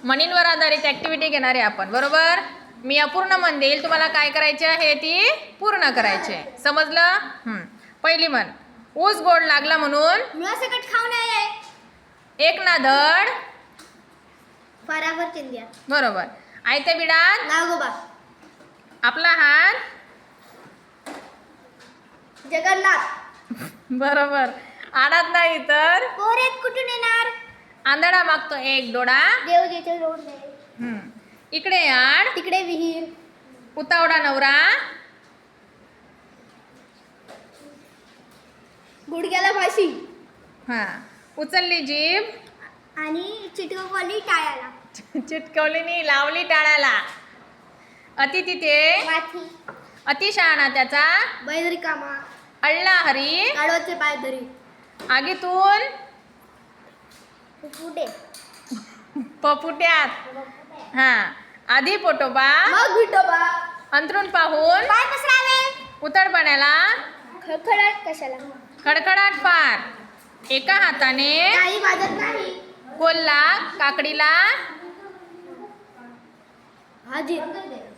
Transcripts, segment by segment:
म्हणींवर आधारित ऍक्टिव्हिटी घेणार आहे आपण, बरोबर. मी अपूर्ण म्हण देईल, तुम्हाला काय करायचे आहे ती पूर्ण करायचे. समजलं? पहिली म्हण, ऊस गोड लागला म्हणून मुळासकट खाऊ नये. एक ना धड फारावर चिंध्या. बरोबर. आयत्या बिडात नागोबा. आपला हात जगन्नाथ. बरोबर. आडात नाही तर पोरेत कुठून येणार. आंधळा मागतो एक डोळा. देव जिथे रोड नाही. इकडे आड तिकडे विहीर. उतावडा नवरा गुडघ्याला फाशी. हा. उचलली जीभ आणि चिटकवली टाळ्याला. चिटकवली नाही, लावली टाळ्याला. अति तिथे माथी. अतिशहाणा त्याचा बैल रिकामा. अळला हरी गाढवाचे पाय धरी. आगीतून पुढे पपुट्यात. हा. आधी पोटोबा मग विठोबा. अंथरूण पाहून पाय पसरावे. उतडपण्याला खळखळाट कशाला. खडखडाट फार. एका हाताने काही वाजत नाही. कोल्हा काकडीला हाजीर.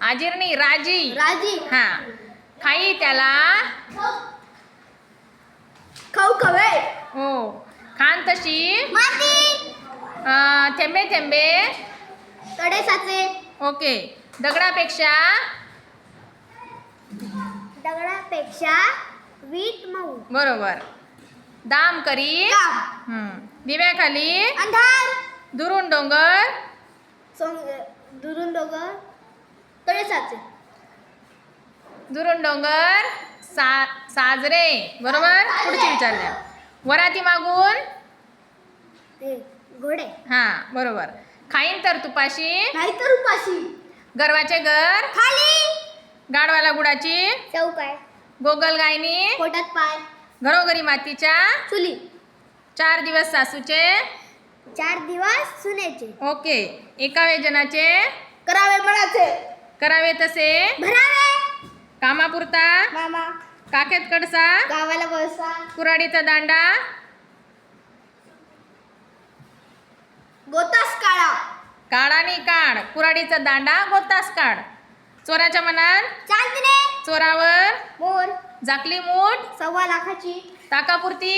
आजिरणी राजी. राजी. हा. खाई त्याला खाऊ खवे. हो. खान तशी माती. थेंबे थेंबे. तडे साचे. ओके. दगडापेक्षा वीट मऊ. बरोबर. दाम करी काम. दिव्याखाली अंधार. दुरून डोंगर दुरून डोंगर. तडे साचे. दुरून डोंगर साजरे. बरोबर. पुढची विचारल्या. वराती मागून ते घोडे. हा. बरोबर. खाईन तर तुपाशी नाहीतर उपाशी. गर्वाचे घर खाली. गाडवाला गुडाची चौकाय. गोगल गायनी पोटात पाय. घरोघरी मातीच्या चुली. 4 दिवस सासूचे 4 दिवस सुनेचे. ओके. एका व्यजनाचे करावे मनाचे. करावे तसे भरावे. कामापुरता मामा. काखेत कडसा गावाला वळसा. कुऱ्हाडीचा दांडा गोतास काळा. काढानी काढ. कुऱ्हाडीचा दांडा गोतास काढ. चोराच्या मनात चांदणे. चोरावर मोर. झाकली मूठ 1.25 लाखाची. ताकापुरती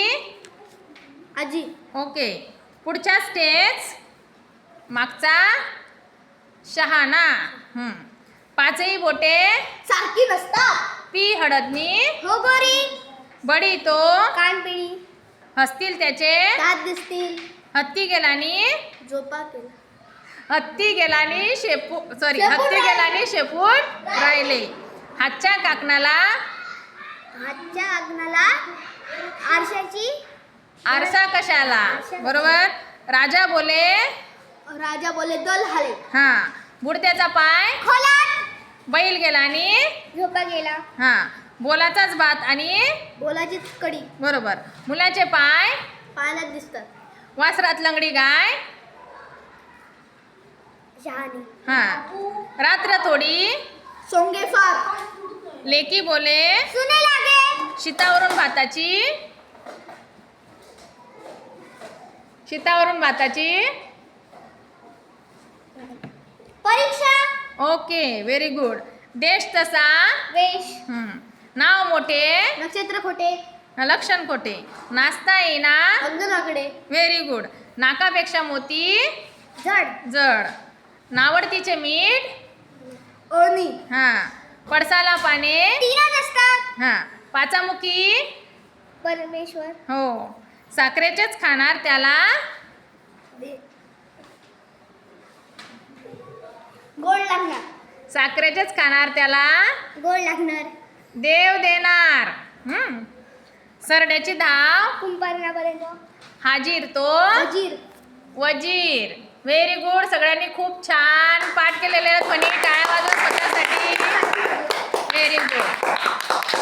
आजी. ओके. पुढच्या स्टेज मागचा शहाणा. 5ही बोटे सारखी नसतात. पी हळदनी हो गोरी. बडी तो कानपिळी. हसतील त्याचे दात दिसतील. हत्ती गेलानी झोपा केला. हत्ती गेलानी शेपूट राहिले. शेपूट राहिले. हातच्या काकणाला हातच्या आग्नाला आरशाची. आरसा कशाला. बरोबर. राजा बोले राजा बोले दल हाले. हा. बुडत्याचा पाय खोलात. बैल गेलानी झोपा गेला. हा. बोलाचाच भात आणि बोलाची कडी. बरोबर. मुलाचे पाय पायाला दिसतात. वासरात लंगडी गाय शहाणी. हा. रात्र थोडी सोंगे फार. लेकी बोले सुने लागे. शीतावरून भाताची परीक्षा. ओके. Very good. देश तसा वेश. नाव मोठे नक्षत्र खोटे. लक्षण खोटे. नाचता येईना अंगणाकडे. Very good. नाकापेक्षा मोती जड. जड. नावडतीचे मीठ ओळणी. हा. पडसाला पाने तीन नसतात. हा. पाचामुखी परमेश्वर. हो. साखरेचेच खाणार त्याला गोड लागणार. साखरेचेच खाणार त्याला गोड लागणार. देव देणार. सरड्याची धाव कुंभारण्यापर्यंत. हाजीर तो वजीर. वजीर. Very good. सगळ्यांनी खूप छान पाठ केलेले आहेत. टाळ्या वाजवा स्वतःसाठी. Very good.